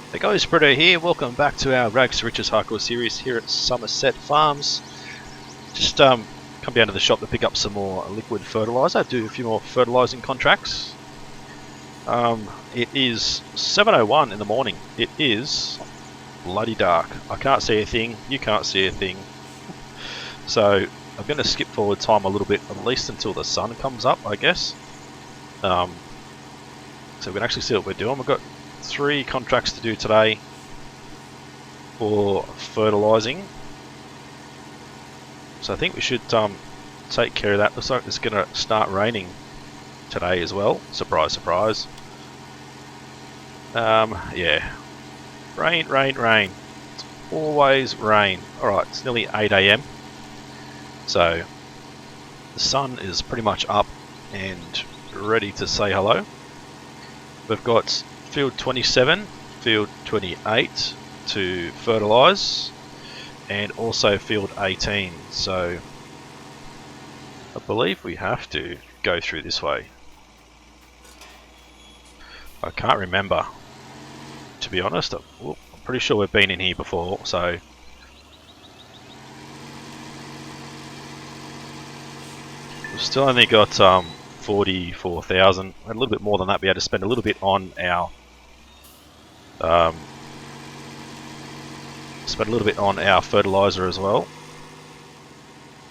Hey guys, Britto here. Welcome back to our Rags2Riches hardcore series here at Somerset Farms. Just come down to the shop to pick up some more liquid fertilizer, do a few more fertilizing contracts. It is 7:01 in the morning. It is bloody dark. I can't see a thing, you can't see a thing. So I'm going to skip forward time a little bit, at least until the sun comes up, I guess. So we can actually see what we're doing. We've got 3 contracts to do today for fertilizing, so I think we should take care of that. Looks like it's going to start raining today as well. Surprise, surprise. Yeah, rain, rain, rain. It's always rain. Alright, it's nearly 8 AM, so the sun is pretty much up and ready to say hello. We've got field 27, field 28 to fertilise, and also field 18, so I believe we have to go through this way. I can't remember, to be honest. I'm pretty sure we've been in here before, so we've still only got 44,000. A little bit more than that. We had to spend a little bit on our fertilizer as well.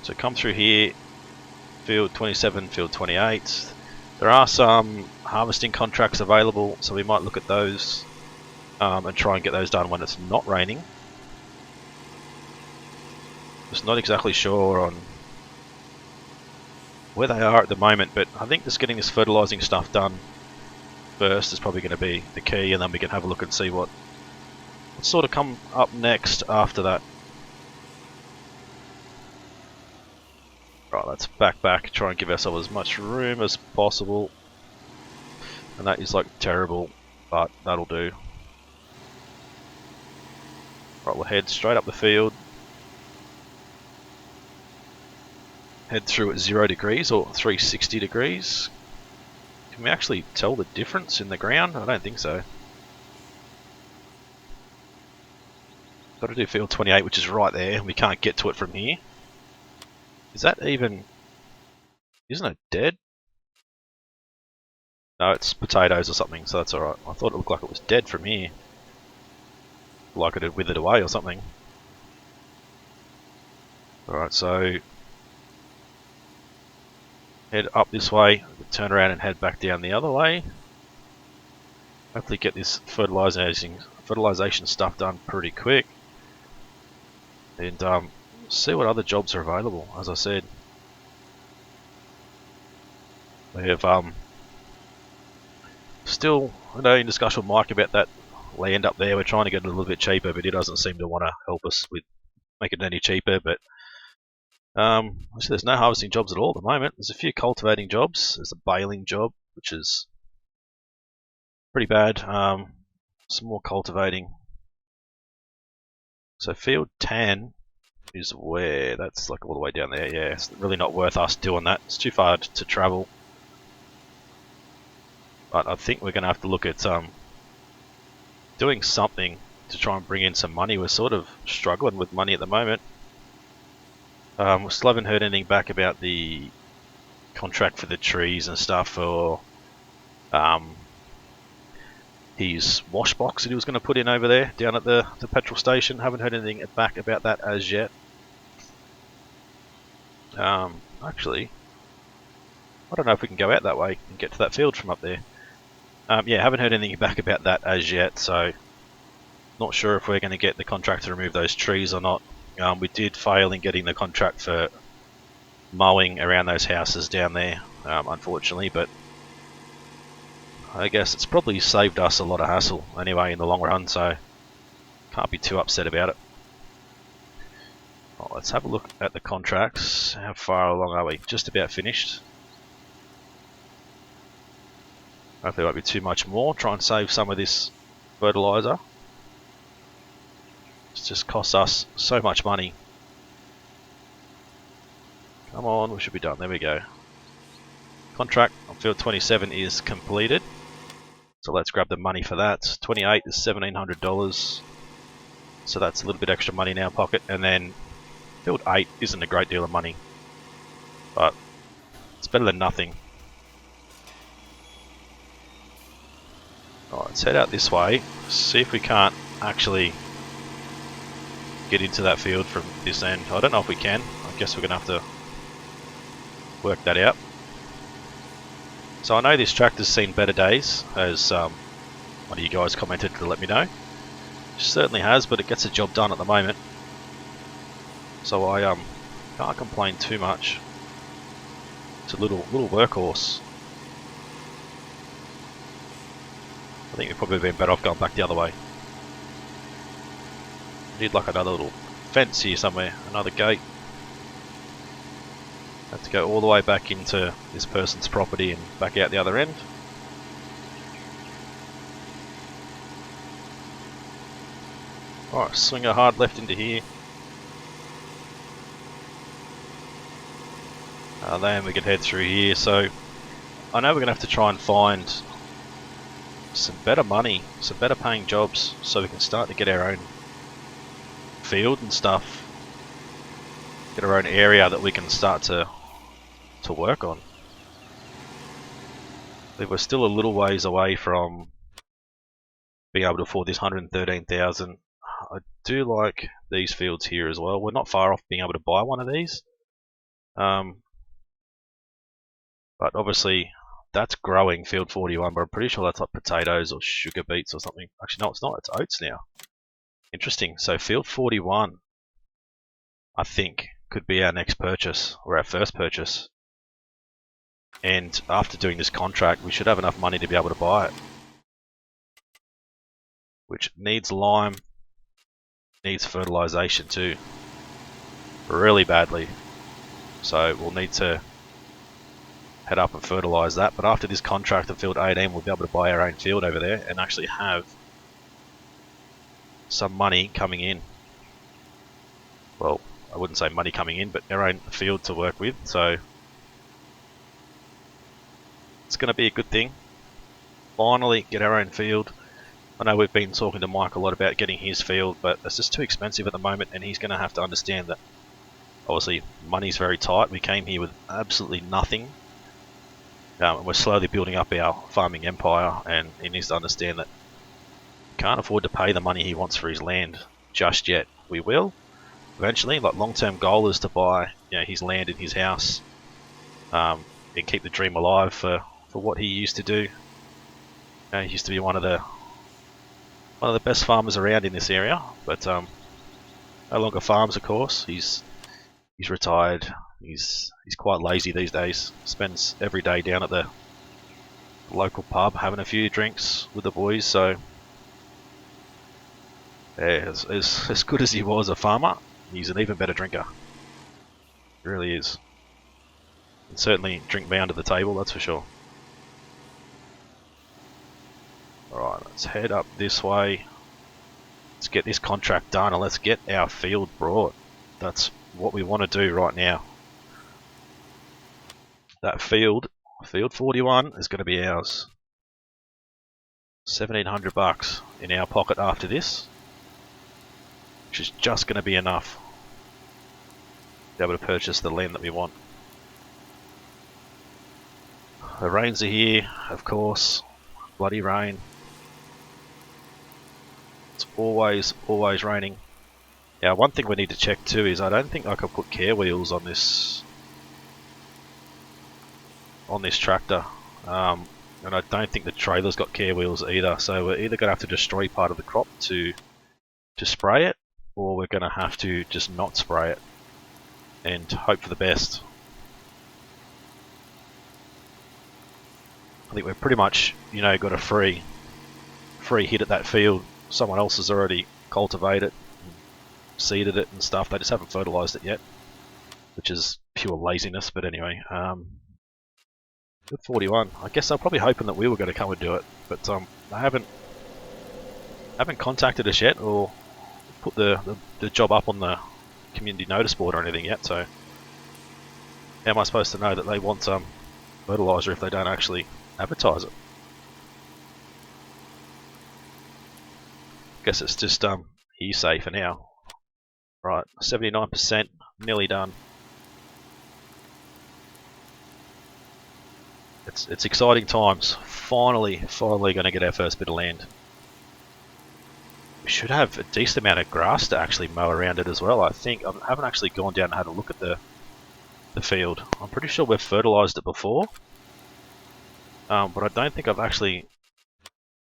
So come through here, field 27, field 28. There are some harvesting contracts available, so we might look at those and try and get those done when it's not raining. Just not exactly sure on where they are at the moment, but I think just getting this fertilizing stuff done first is probably going to be the key, and then we can have a look and see what sort of come up next after that. Right, let's back, try and give ourselves as much room as possible, and that is like terrible, but that'll do. Right, we'll head straight up the field. Head through at 0 degrees or 360 degrees. Can we actually tell the difference in the ground? I don't think so. Got to do field 28, which is right there, and we can't get to it from here. Is that even... isn't it dead? No, it's potatoes or something, so that's alright. I thought it looked like it was dead from here. Like it had withered away or something. Alright, so head up this way, turn around and head back down the other way. Hopefully get this fertilization stuff done pretty quick. And see what other jobs are available. As I said, we have still in discussion with Mike about that land up there. We're trying to get it a little bit cheaper, but he doesn't seem to want to help us with making it any cheaper. But actually there's no harvesting jobs at all at the moment. There's a few cultivating jobs. There's a baling job, which is pretty bad. Some more cultivating. So field 10 is where, that's like all the way down there. Yeah, it's really not worth us doing that. It's too far to travel. But I think we're going to have to look at doing something to try and bring in some money. We're sort of struggling with money at the moment. We still haven't heard anything back about the contract for the trees and stuff, or his wash box that he was going to put in over there down at the petrol station. Haven't heard anything back about that as yet. Actually, I don't know if we can go out that way and get to that field from up there. Yeah, haven't heard anything back about that as yet, so not sure if we're going to get the contract to remove those trees or not. We did fail in getting the contract for mowing around those houses down there, unfortunately, but I guess it's probably saved us a lot of hassle anyway in the long run, so can't be too upset about it. Well, let's have a look at the contracts. How far along are we? Just about finished. Hopefully there won't be too much more. Try and save some of this fertilizer. It just costs us so much money. Come on, we should be done. There we go. Contract on field 27 is completed. So let's grab the money for that. 28 is $1,700. So that's a little bit extra money in our pocket. And then field 8 isn't a great deal of money, but it's better than nothing. Alright, let's head out this way. See if we can't actually get into that field from this end. I don't know if we can. I guess we're going to have to work that out. So I know this tractor's seen better days, as one of you guys commented to let me know. It certainly has, but it gets the job done at the moment. So I can't complain too much. It's a little workhorse. I think we've probably been better off going back the other way. Need like another little fence here somewhere, another gate. Have to go all the way back into this person's property and back out the other end. Alright, swing a hard left into here. Then we can head through here. So I know we're going to have to try and find some better money, some better paying jobs, so we can start to get our own field and stuff. Get our own area that we can start to work on. We're still a little ways away from being able to afford this 113,000. I do like these fields here as well. We're not far off being able to buy one of these. But obviously that's growing, field 41, but I'm pretty sure that's like potatoes or sugar beets or something. Actually no, it's not, it's oats now. Interesting. So field 41, I think, could be our next purchase, or our first purchase. And after doing this contract, we should have enough money to be able to buy it. Which needs lime, needs fertilization too, really badly. So we'll need to head up and fertilize that. But after this contract of field 18, we'll be able to buy our own field over there and actually have some money coming in. Well, I wouldn't say money coming in, but our own field to work with. So it's going to be a good thing. Finally get our own field. I know we've been talking to Mike a lot about getting his field, but it's just too expensive at the moment, and he's going to have to understand that obviously money's very tight. We came here with absolutely nothing. And we're slowly building up our farming empire, and he needs to understand that he can't afford to pay the money he wants for his land just yet. We will eventually. Like, long-term goal is to buy, his land and his house, and keep the dream alive for what he used to do. He used to be one of the best farmers around in this area, but no longer farms, of course. He's retired. He's quite lazy these days. Spends every day down at the local pub having a few drinks with the boys. So yeah, as good as he was a farmer, he's an even better drinker. He really is. And certainly drink me under the table, that's for sure. Alright, let's head up this way. Let's get this contract done and let's get our field brought. That's what we want to do right now. That field 41, is going to be ours. 1,700 bucks in our pocket after this, which is just going to be enough to be able to purchase the land that we want. The rains are here, of course. Bloody rain. It's always raining. Now, one thing we need to check too is I don't think I can put care wheels on this tractor, and I don't think the trailer's got care wheels either. So we're either going to have to destroy part of the crop to spray it, or we're going to have to just not spray it and hope for the best. I think we've pretty much, got a free hit at that field. Someone else has already cultivated, seeded it and stuff. They just haven't fertilized it yet, which is pure laziness. But anyway, good 41. I guess they're probably hoping that we were going to come and do it, but they haven't contacted us yet or put the job up on the community notice board or anything yet. So how am I supposed to know that they want fertilizer if they don't actually advertise it? Guess it's just hearsay for now. Right, 79%, nearly done. It's exciting times. Finally going to get our first bit of land. We should have a decent amount of grass to actually mow around it as well. I think I haven't actually gone down and had a look at the field. I'm pretty sure we've fertilized it before, but I don't think I've actually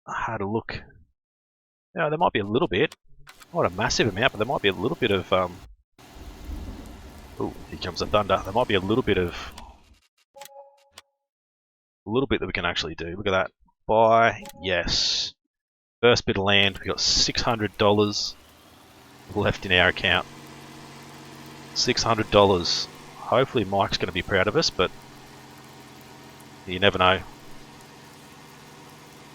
had a look. Yeah, there might be a little bit, not a massive amount, but there might be a little bit of. Oh, here comes the thunder. There might be a little bit that we can actually do. Look at that. Buy, yes. First bit of land. We got $600 left in our account. $600. Hopefully Mike's going to be proud of us, but you never know.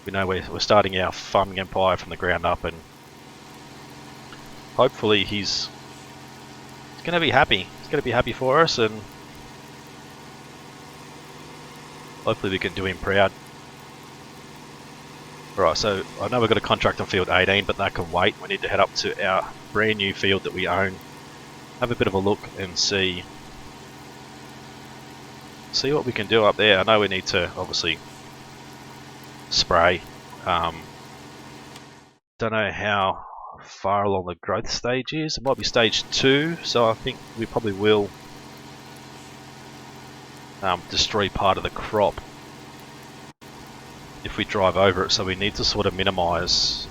We know we're starting our farming empire from the ground up, and hopefully he's going to be happy. He's going to be happy for us, and hopefully we can do him proud. Right, so I know we've got a contract on field 18, but that can wait. We need to head up to our brand new field that we own. Have a bit of a look and see what we can do up there. I know we need to obviously spray. Don't know how far along the growth stage is. It might be stage 2, so I think we probably will destroy part of the crop if we drive over it, so we need to sort of minimize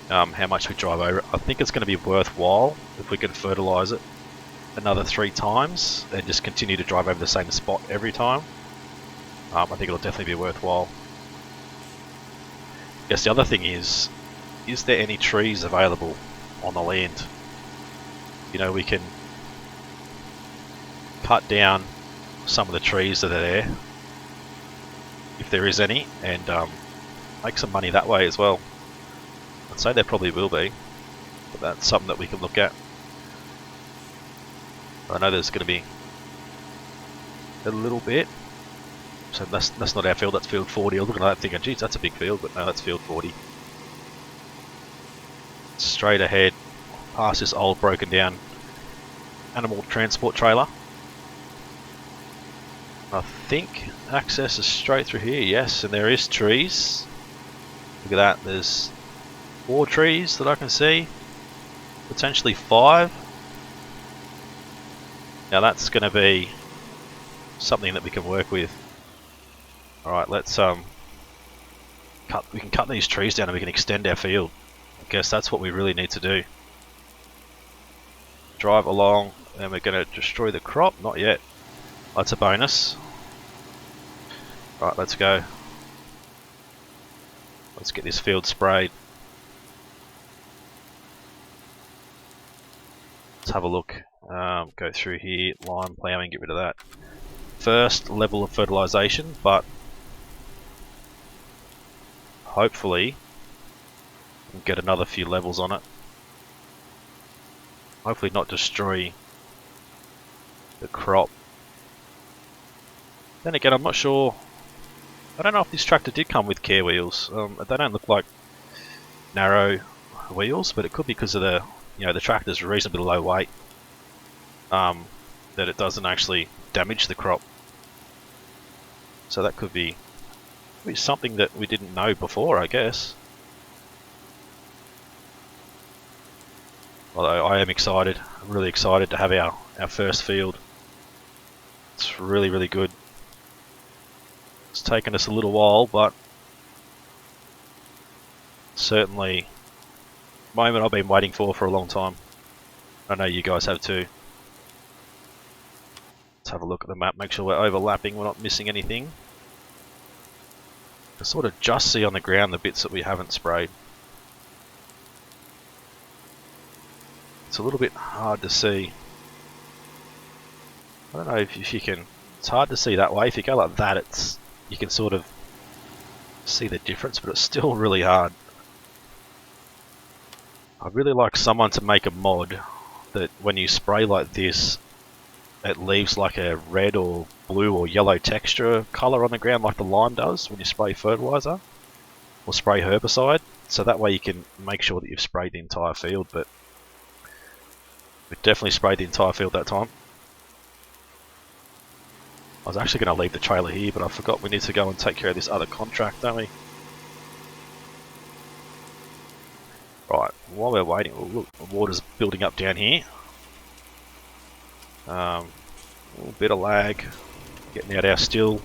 how much we drive over it. I think it's going to be worthwhile if we can fertilize it another 3 times and just continue to drive over the same spot every time. I think it'll definitely be worthwhile. I guess the other thing is there any trees available on the land? You know, we can cut down some of the trees that are there, if there is any, and make some money that way as well. I'd say there probably will be, but that's something that we can look at. I know there's going to be a little bit. So that's not our field, that's field 40. I was looking at that thinking, geez, that's a big field, but no, that's field 40. Straight ahead, past this old broken down animal transport trailer. I think access is straight through here, yes, and there is trees. Look at that, there's 4 trees that I can see, potentially 5. Now that's going to be something that we can work with. Alright, let's we can cut these trees down and we can extend our field. I guess that's what we really need to do. Drive along, and we're going to destroy the crop. Not yet. That's a bonus. Right, let's go. Let's get this field sprayed. Let's have a look. Go through here, line ploughing, get rid of that. First level of fertilization, but hopefully we'll get another few levels on it. Hopefully not destroy the crop. Then again, I'm not sure. I don't know if this tractor did come with care wheels. They don't look like narrow wheels, but it could be because of the the tractor's reasonably low weight. That it doesn't actually damage the crop. So that could be something that we didn't know before, I guess. Although I am excited, I'm really excited to have our first field. It's really, really good. It's taken us a little while, but certainly the moment I've been waiting for a long time. I know you guys have too. Let's have a look at the map, make sure we're overlapping, we're not missing anything. I sort of just see on the ground the bits that we haven't sprayed. It's a little bit hard to see. I don't know if you can. It's hard to see that way. If you go like that, you can sort of see the difference, but it's still really hard. I'd really like someone to make a mod that when you spray like this, it leaves like a red or blue or yellow texture color on the ground like the lime does when you spray fertilizer. or spray herbicide, so that way you can make sure that you've sprayed the entire field. But we definitely sprayed the entire field that time. I was actually going to leave the trailer here, but I forgot we need to go and take care of this other contract, don't we? Right, while we're waiting, oh, look, the water's building up down here. A little bit of lag, getting out our still.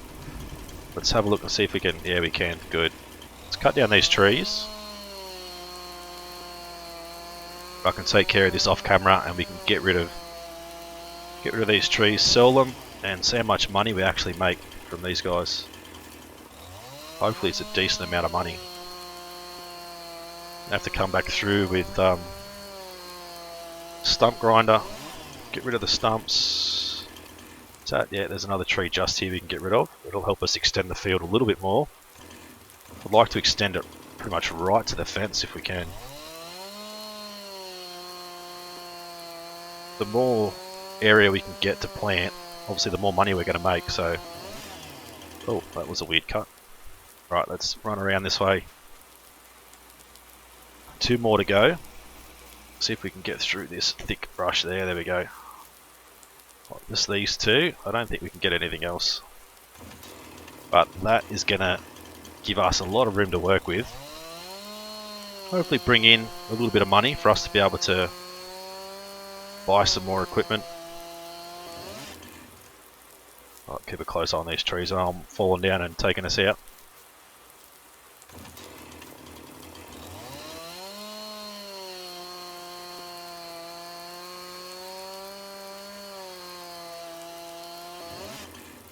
Let's have a look and see if we can, yeah we can, good. Let's cut down these trees. I can take care of this off camera and we can get rid of these trees, sell them, and see how much money we actually make from these guys. Hopefully it's a decent amount of money. I have to come back through with stump grinder, get rid of the stumps. So yeah, there's another tree just here we can get rid of. It'll help us extend the field a little bit more. I'd like to extend it pretty much right to the fence if we can. The more area we can get to plant, obviously the more money we're going to make, so... Oh, that was a weird cut. Right, let's run around this way. 2 more to go. See if we can get through this thick brush there. There we go. Just these 2. I don't think we can get anything else. But that is going to give us a lot of room to work with. Hopefully bring in a little bit of money for us to be able to buy some more equipment. I'll keep a close eye on these trees. I'm falling down and taking us out.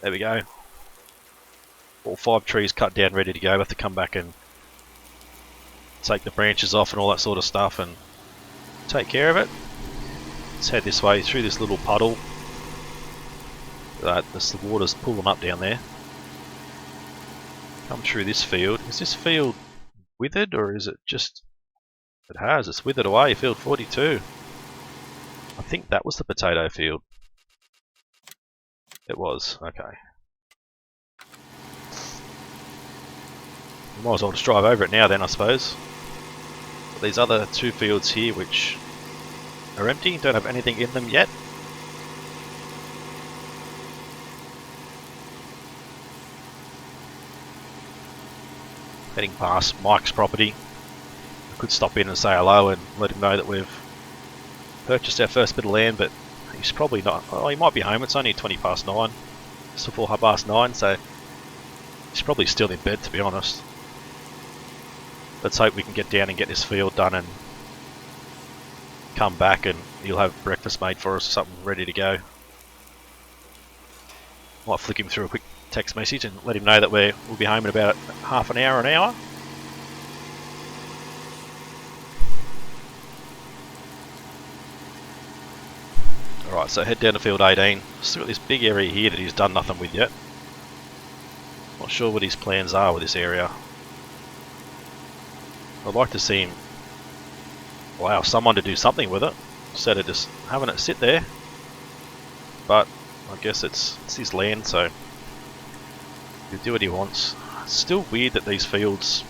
There we go. All 5 trees cut down, ready to go. We have to come back and take the branches off and all that sort of stuff and take care of it. Let's head this way through this little puddle. The water's pulling up down there. Come through this field. Is this field withered or is it just... It has, it's withered away, field 42. I think that was the potato field. It was, okay. Might as well just drive over it now then, I suppose. But these other 2 fields here which are empty, don't have anything in them yet. Heading past Mike's property. I could stop in and say hello and let him know that we've purchased our first bit of land, but he's probably not. Oh, he might be home. It's only 20 past 9. Just before 9:30, so he's probably still in bed, to be honest. Let's hope we can get down and get this field done and come back and he'll have breakfast made for us or something ready to go. Might flick him through a quick text message and let him know that we'll be home in about half an hour, Alright, so head down to field 18. Still got this big area here that he's done nothing with yet. Not sure what his plans are with this area. I'd like to see him allow someone to do something with it instead of just having it sit there. But I guess it's his land, so he'll do what he wants. It's still weird that these fields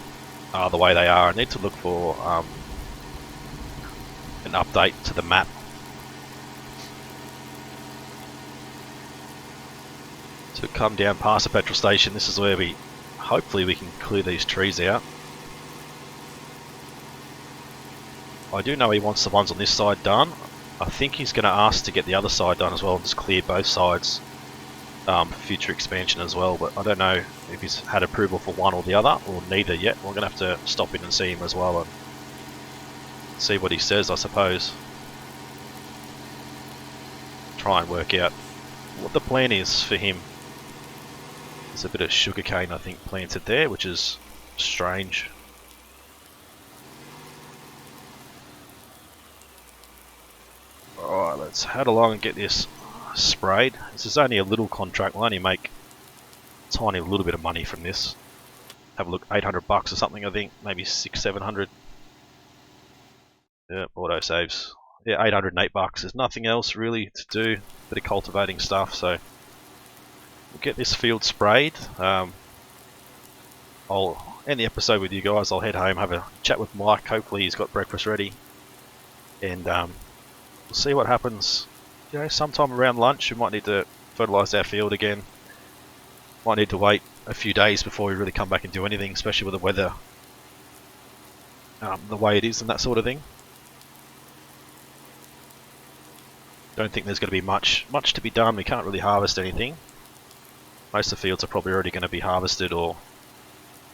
are the way they are. I need to look for an update to the map. To come down past the petrol station, this is where hopefully we can clear these trees out. I do know he wants the ones on this side done. I think he's going to ask to get the other side done as well and just clear both sides for future expansion as well, but I don't know if he's had approval for one or the other or neither yet. We're going to have to stop in and see him as well and see what he says, I suppose. Try and work out what the plan is for him. There's a bit of sugarcane, I think, planted there, which is strange. Alright, let's head along and get this sprayed. This is only a little contract. We'll only make a tiny little bit of money from this. Have a look, $800 or something, I think. Maybe $600-700. Yeah, auto saves. Yeah, $808. There's nothing else really to do. Bit of cultivating stuff, so we'll get this field sprayed. I'll end the episode with you guys. I'll head home, have a chat with Mike. Hopefully he's got breakfast ready, and we'll see what happens. You know, sometime around lunch we might need to fertilise our field again. Might need to wait a few days before we really come back and do anything, especially with the weather the way it is and that sort of thing. Don't think there's going to be much to be done. We can't really harvest anything. Most of the fields are probably already going to be harvested or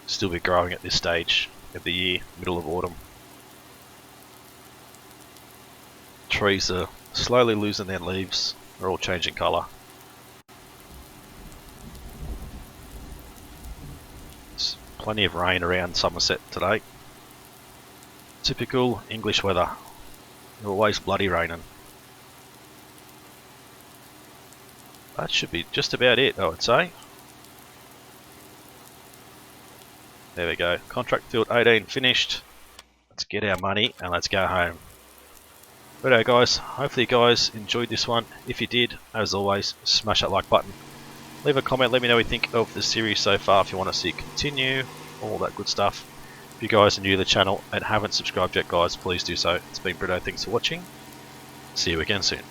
still be growing at this stage of the year, middle of autumn. Trees are slowly losing their leaves. They're all changing colour. There's plenty of rain around Somerset today. Typical English weather. Always bloody raining. That should be just about it, I would say. There we go. Contract field 18 finished. Let's get our money and let's go home. Righto guys, hopefully you guys enjoyed this one. If you did, as always, smash that like button. Leave a comment, let me know what you think of the series so far, if you want to see it continue, all that good stuff. If you guys are new to the channel and haven't subscribed yet guys, please do so. It's been Britto, thanks for watching. See you again soon.